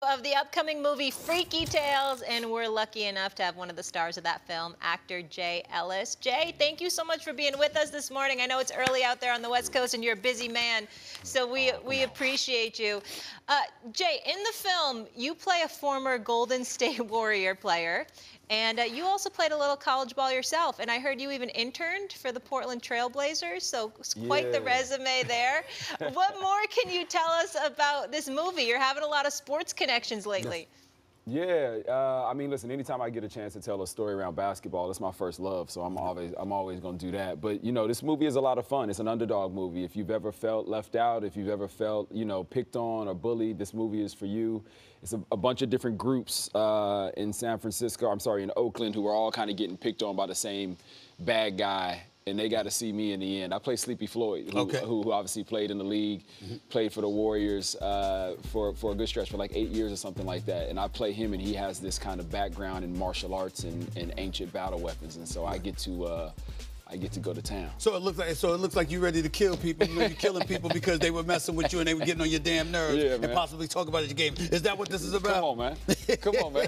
of the upcoming movie Freaky Tales, and we're lucky enough to have one of the stars of that film, actor Jay Ellis. Jay, thank you so much for being with us this morning. I know it's early out there on the West Coast, and you're a busy man, so we appreciate you. Jay, in the film, you play a former Golden State Warrior player, and you also played a little college ball yourself, and I heard you even interned for the Portland Trail Blazers, so it's quite the resume there. What more can you tell us about this movie? You're having a lot of sports connections lately. Yeah, I mean, listen, anytime I get a chance to tell a story around basketball, that's my first love, so I'm always going to do that. But, you know, this movie is a lot of fun. It's an underdog movie. If you've ever felt left out, if you've ever felt, you know, picked on or bullied, this movie is for you. It's a bunch of different groups in in Oakland, who are all kind of getting picked on by the same bad guy. And they got to see me in the end. I play Sleepy Floyd, who obviously played in the league, played for the Warriors for a good stretch, for like 8 years or something like that. And I play him, and he has this kind of background in martial arts and ancient battle weapons. And so I get to go to town. So it looks like you're ready to kill people. You're killing people because they were messing with you and they were getting on your damn nerves and possibly talk about your game. Is that what this is about? Come on, man. Come on, man.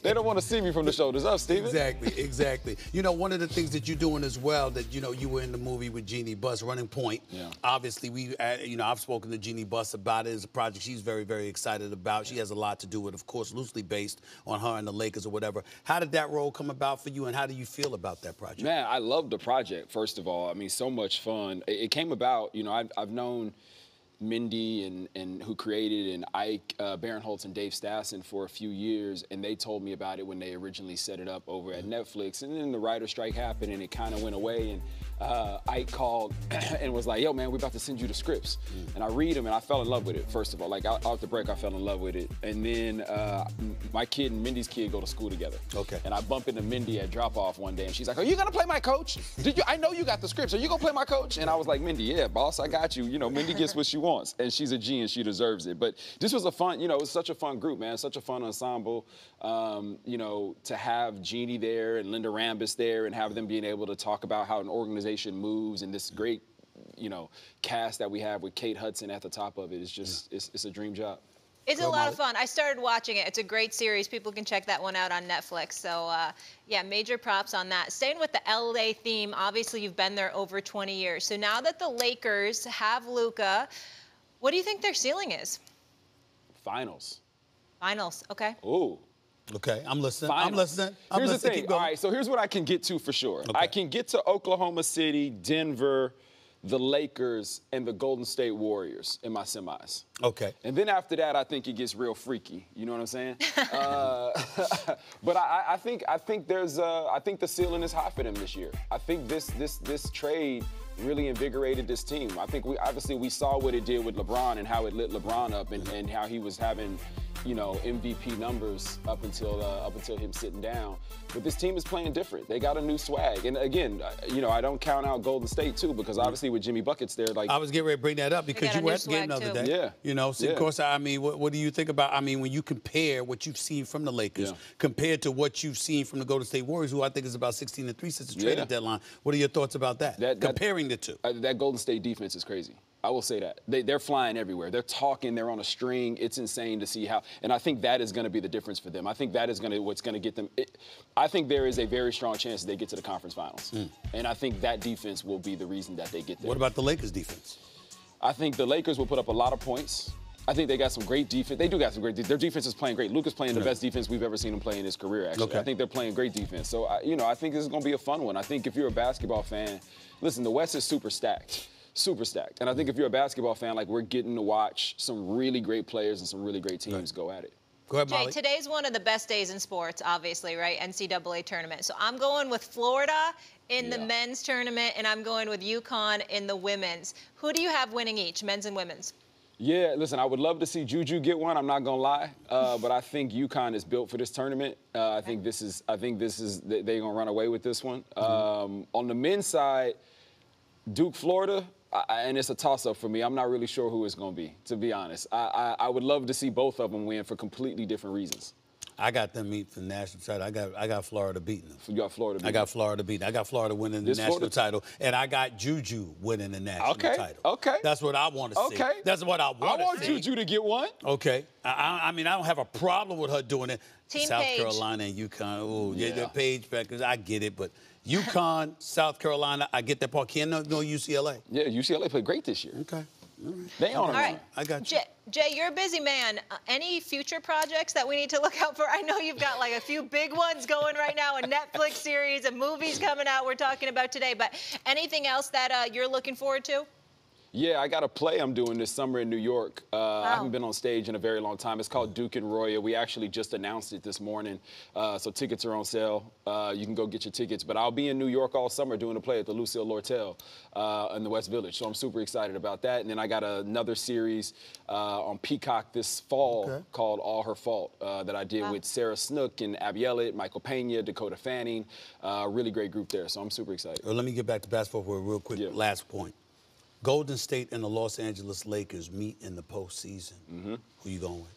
They don't want to see me from the shoulders up, Steven. Exactly. You know, one of the things that you're doing as well, that, you know, you were in the movie with Jeannie Buss, Running Point. Yeah. Obviously, I've spoken to Jeannie Buss about it. It's a project she's very, very excited about. She has a lot to do with, of course, loosely based on her and the Lakers or whatever. How did that role come about for you, and how do you feel about that project? Man, I love the project, first of all. I mean, so much fun. It came about, you know, I've known Mindy and who created, and Ike Barinholtz and Dave Stassen for a few years, and they told me about it when they originally set it up over at Netflix. And then the writer strike happened, and it kind of went away. And Ike called and was like, "Yo, man, we're about to send you the scripts." And I read them, and I fell in love with it. First of all, like off the break, I fell in love with it. And then my kid and Mindy's kid go to school together. Okay. And I bump into Mindy at drop off one day, and she's like, "Are you gonna play my coach? I know you got the scripts. Are you gonna play my coach?" And I was like, "Mindy, yeah, boss, I got you. You know, Mindy gets what she wants, and she's a G and she deserves it." But this was a fun, you know, it was such a fun group, man, such a fun ensemble. You know, to have Jeannie there and Linda Rambis there and have them being able to talk about how an organization moves, and this great, you know, cast that we have with Kate Hudson at the top of it is just, it's a dream job. It's a lot of fun. I started watching it. It's a great series. People can check that one out on Netflix. So, yeah, major props on that. Staying with the LA theme, obviously you've been there over 20 years. So now that the Lakers have Luka, what do you think their ceiling is? Finals. Finals, okay. Ooh. Okay, I'm listening. Finals. I'm listening. Here's the thing. All right, so here's what I can get to for sure. Okay. I can get to Oklahoma City, Denver, the Lakers, and the Golden State Warriors in my semis. Okay. And then after that, I think it gets real freaky. You know what I'm saying? But I think the ceiling is high for them this year. I think this trade really invigorated this team. I think we saw what it did with LeBron and how it lit LeBron up, and how he was having, you know, MVP numbers up until him sitting down. But this team is playing different. They got a new swag. And again, you know, I don't count out Golden State too, because obviously with Jimmy Buckets there, like, I was getting ready to bring that up because you were at the game the other day. Yeah. You know, so of course, I mean, what do you think about, I mean, when you compare what you've seen from the Lakers compared to what you've seen from the Golden State Warriors, who I think is about 16-3 since the trading deadline. What are your thoughts about that? Comparing the two. That Golden State defense is crazy. I will say that. They're flying everywhere. They're talking. They're on a string. It's insane to see how. And I think that is going to be the difference for them. I think that is what's going to get them. I think there is a very strong chance that they get to the conference finals. And I think that defense will be the reason that they get there. What about the Lakers' defense? I think the Lakers will put up a lot of points. I think they got some great defense. They do got some great defense. Their defense is playing great. Luka's playing the best defense we've ever seen him play in his career, actually. I think they're playing great defense. So, you know, I think this is going to be a fun one. I think if you're a basketball fan, listen, the West is super stacked. Super stacked. And I think if you're a basketball fan, like, we're getting to watch some really great players and some really great teams go at it. Go ahead, Molly. Jay, today's one of the best days in sports, obviously, right? NCAA tournament. So I'm going with Florida in the men's tournament, and I'm going with UConn in the women's. Who do you have winning each, men's and women's? Yeah, listen, I would love to see Juju get one. I'm not gonna lie, but I think UConn is built for this tournament. I think they're gonna run away with this one. On the men's side, Duke, Florida. And it's a toss-up for me. I'm not really sure who it's going to be, to be honest. I would love to see both of them win for completely different reasons. I got them meet for the national title. I got Florida beating them. You got Florida beating I got Florida beating. I got Florida winning the national title, and I got Juju winning the national title. Okay. That's what I want to see. Okay. That's what I want to see. I want Juju to get one. Okay. I mean, I don't have a problem with her doing it. Team South Paige. Carolina and UConn. Oh, yeah, the Paige Packers. I get it, but UConn, South Carolina, I get that part. Can't no UCLA. Yeah, UCLA played great this year. Okay. All right. They on All right. I got you. Jay, you're a busy man. Any future projects that we need to look out for? I know you've got like a few big ones going right now, a Netflix series, a movies coming out we're talking about today, but anything else that you're looking forward to? Yeah, I got a play I'm doing this summer in New York. I haven't been on stage in a very long time. It's called Duke and Roya. We actually just announced it this morning, so tickets are on sale. You can go get your tickets. But I'll be in New York all summer doing a play at the Lucille Lortel in the West Village, so I'm super excited about that. And then I got another series on Peacock this fall called All Her Fault that I did with Sarah Snook and Abby Elliott, Michael Pena, Dakota Fanning. Really great group there, so I'm super excited. Well, let me get back to basketball for a real quick last point. Golden State and the Los Angeles Lakers meet in the postseason. Who you going with?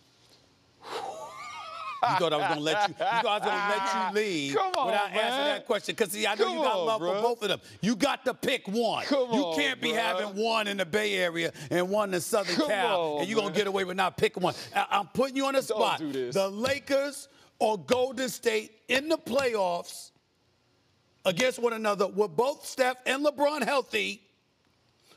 You thought I was gonna let you. You thought I was gonna let you leave without answering that question. Because see, I know you got love for both of them. You got to pick one. You can't be having one in the Bay Area and one in Southern Cal, and you're gonna get away with not picking one. I'm putting you on the spot. Don't do this. The Lakers or Golden State in the playoffs against one another with both Steph and LeBron healthy.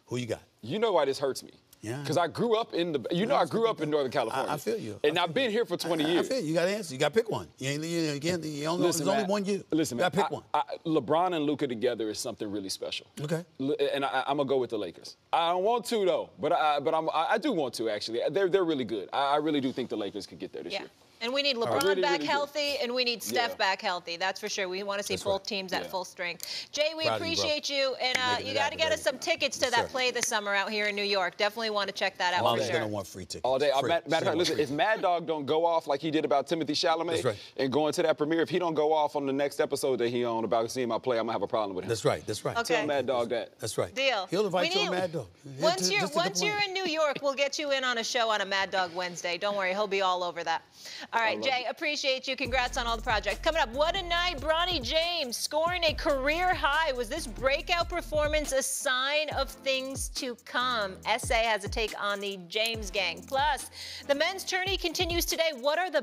Who you got? You know why this hurts me? Yeah. Because I grew up in I grew up in Northern California. I feel you. And I've been here for 20 years. I feel you. You got to answer. You got to pick one. There's only one you. Listen, you man. got to pick one. LeBron and Luka together is something really special. Okay. And I'm going to go with the Lakers. I don't want to, though. But I do want to, actually. They're really good. I really do think the Lakers could get there this year. And we need LeBron back healthy, and we need Steph back healthy. That's for sure. We want to see both teams at full strength. Jay, we appreciate you, and you got to get us some tickets to that play this summer out here in New York. Definitely want to check that out for sure. Going to want free tickets. All day. Matter of fact, listen, if Mad Dog don't go off like he did about Timothy Chalamet and going to that premiere, if he don't go off on the next episode that he on about seeing my play, I'm going to have a problem with him. That's right. That's right. Okay. Tell Mad Dog that. That's right. Deal. He'll invite you on Mad Dog. Once you're in New York, we'll get you in on a show on a Mad Dog Wednesday. Don't worry. He'll be all over that. All right, Jay, appreciate you. Congrats on all the projects. Coming up, what a night. Bronny James scoring a career high. Was this breakout performance a sign of things to come? SA has a take on the James gang. Plus, the men's tourney continues today. What are the